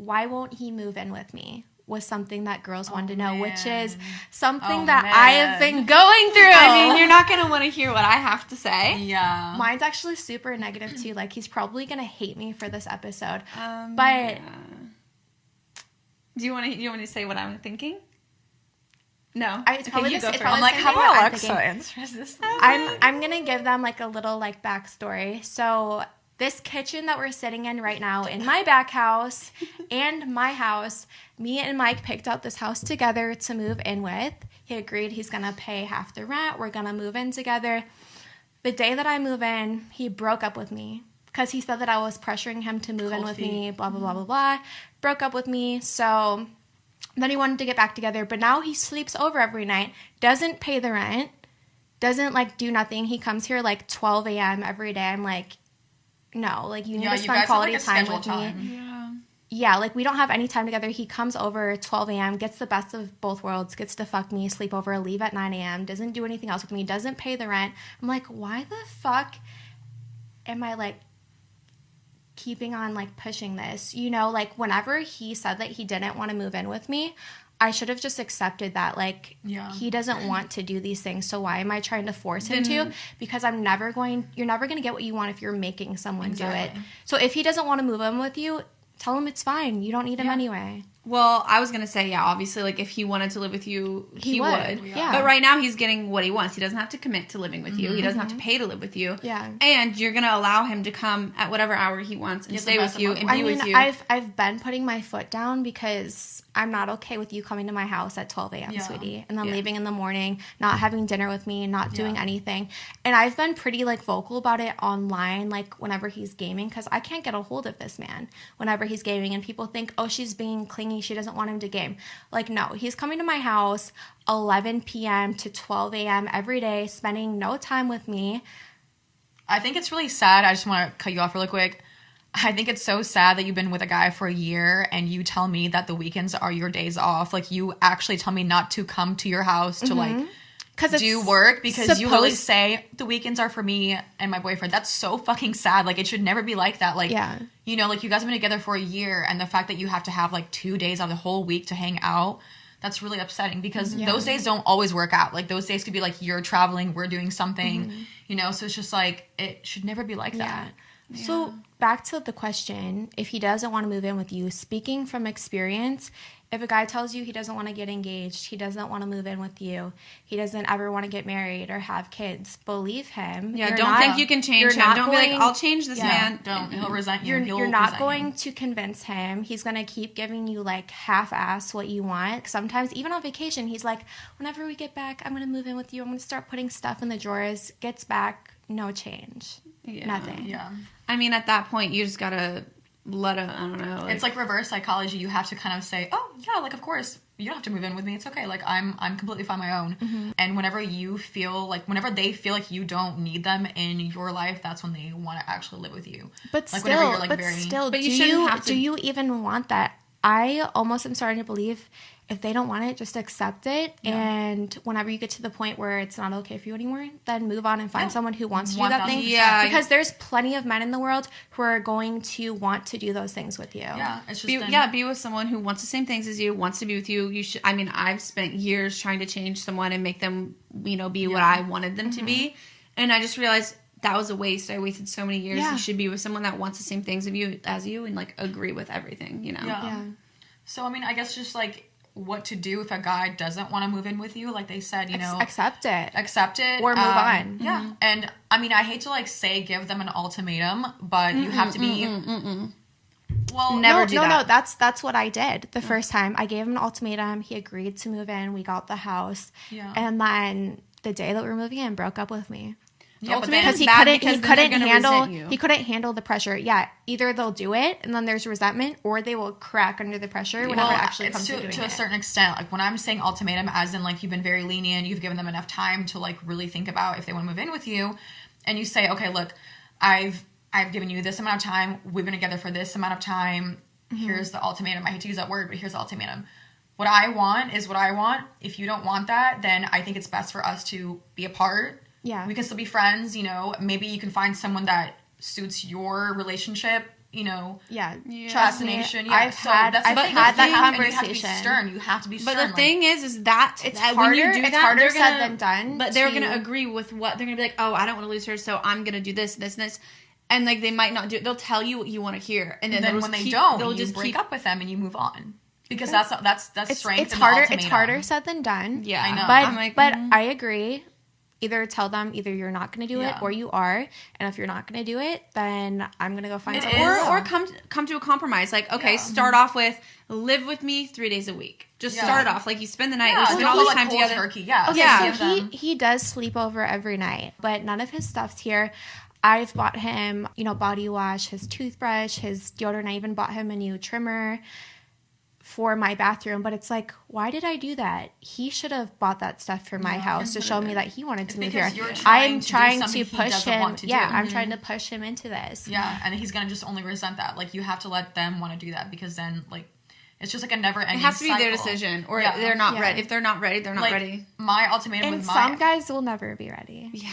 why won't he move in with me? Was something that girls wanted to know, which is something that I have been going through. I mean, you're not going to want to hear what I have to say. Yeah. Mine's actually super negative too. Like, he's probably going to hate me for this episode. But yeah. Do you want to say what I'm thinking? No. It's probably you go first. I'm like, how about Alexa answers this? I'm going to give them like a little like backstory. So this kitchen that we're sitting in right now in my back house and my house, me and Mike picked out this house together to move in with. He agreed he's going to pay half the rent. We're going to move in together. The day that I move in, he broke up with me because he said that I was pressuring him to move in with me, blah, blah, blah, blah, blah. Broke up with me. So then he wanted to get back together. But now he sleeps over every night, doesn't pay the rent, doesn't like do nothing. He comes here like 12 a.m. every day. I'm like, no, like, you need to spend quality time with me. Yeah, like, we don't have any time together. He comes over at 12 a.m., gets the best of both worlds, gets to fuck me, sleep over, leave at 9 a.m., doesn't do anything else with me, doesn't pay the rent. I'm like, why the fuck am I, like, keeping on, like, pushing this? You know, like, whenever he said that he didn't want to move in with me, I should have just accepted that, like, he doesn't want to do these things, so why am I trying to force him to? Because you're never going to get what you want if you're making someone do it. So if he doesn't want to move in with you, tell him it's fine. You don't need him anyway. Well, I was going to say, obviously, like, if he wanted to live with you, he would. Yeah. But right now, he's getting what he wants. He doesn't have to commit to living with you. He doesn't have to pay to live with you. Yeah. And you're going to allow him to come at whatever hour he wants and stay with you and be with you. I've been putting my foot down because I'm not okay with you coming to my house at 12 a.m., sweetie, and then leaving in the morning, not having dinner with me, not doing anything. And I've been pretty, like, vocal about it online, like, whenever he's gaming, because I can't get a hold of this man whenever he's gaming, and people think, oh, she's being clingy, she doesn't want him to game. Like, no, he's coming to my house 11 p.m. to 12 a.m. every day, spending no time with me. I think it's really sad. I just want to cut you off really quick. I think it's so sad that you've been with a guy for a year and you tell me that the weekends are your days off. Like, you actually tell me not to come to your house to, like, do work because you literally say the weekends are for me and my boyfriend. That's so fucking sad. Like, it should never be like that. Like, you know, like, you guys have been together for a year and the fact that you have to have, like, 2 days out of the whole week to hang out, that's really upsetting because those days don't always work out. Like, those days could be, like, you're traveling, we're doing something, you know? So it's just, like, it should never be like that. Yeah. So back to the question, if he doesn't want to move in with you, speaking from experience, if a guy tells you he doesn't want to get engaged, he doesn't want to move in with you, he doesn't ever want to get married or have kids, believe him. Yeah, don't think you can change him. Don't be like, I'll change this man. Don't. He'll resent you. You're not going to convince him. He's going to keep giving you, like, half-ass what you want. Sometimes, even on vacation, he's like, whenever we get back, I'm going to move in with you. I'm going to start putting stuff in the drawers. Gets back, no change. Nothing. Yeah. I mean, at that point, you just gotta let him, I don't know. It's like reverse psychology. You have to kind of say, oh, yeah, like, of course, you don't have to move in with me. It's okay. Like, I'm completely fine on my own. And whenever they feel like you don't need them in your life, that's when they want to actually live with you. But like, still, do you even want that? I almost am starting to believe if they don't want it, just accept it. Yeah. And whenever you get to the point where it's not okay for you anymore, then move on and find someone who wants to do that thing. Yeah. Because there's plenty of men in the world who are going to want to do those things with you. Yeah. It's just be with someone who wants the same things as you, wants to be with you. You should. I mean, I've spent years trying to change someone and make them, you know, be what I wanted them to be. And I just realized that was a waste. I wasted so many years. You should be with someone that wants the same things as you and, like, agree with everything, you know? Yeah. So, I mean, I guess just, like, what to do if a guy doesn't want to move in with you, like they said, you know, accept it or move on. And I mean, I hate to, like, say give them an ultimatum, but you have to be well, never do that. No, that's what I did the first time. I gave him an ultimatum. He agreed to move in. We got the house, and then the day that we were moving in, broke up with me. Yeah, because he couldn't handle the pressure. Yeah, either they'll do it and then there's resentment, or they will crack under the pressure whenever it actually comes to doing it. To a certain extent, like, when I'm saying ultimatum, as in, like, you've been very lenient, you've given them enough time to, like, really think about if they want to move in with you, and you say, okay, look, I've given you this amount of time, we've been together for this amount of time, here's the ultimatum. I hate to use that word, but here's the ultimatum. What I want is what I want. If you don't want that, then I think it's best for us to be apart. Yeah. We can still be friends, you know. Maybe you can find someone that suits your relationship, Yeah. Trust me. fascination. I've had that conversation. You have to be stern. You have to be stern. But the thing is that it's that harder. When you do it's that, harder said than done. But they're gonna agree with what they're gonna be like. Oh, I don't want to lose her, so I'm gonna do this, this, and this. And like they might not do it. They'll tell you what you want to hear, and then when they don't, they'll just break up with them and you move on. Because that's strength. It's harder. It's harder said than done. Yeah, I know. But I agree. Either tell them either you're not going to do it or you are, and if you're not going to do it, then I'm going to go find someone. Or come to a compromise. Like, okay, start off with live with me 3 days a week. Just start off like you spend the night. We spend all this time together. Turkey. Okay, so he does sleep over every night, but none of his stuff's here. I've bought him, body wash, his toothbrush, his deodorant. I even bought him a new trimmer for my bathroom, but it's like, why did I do that? He should have bought that stuff for my house to show me that he wanted to move here. I'm trying to push him. I'm trying to push him into this. Yeah, and he's gonna just only resent that. Like, you have to let them want to do that, because then, like, it's just like a never-ending cycle. It has to be their decision, or they're not ready. If they're not ready, they're not ready. My ultimatum and with some guys will never be ready. Yeah,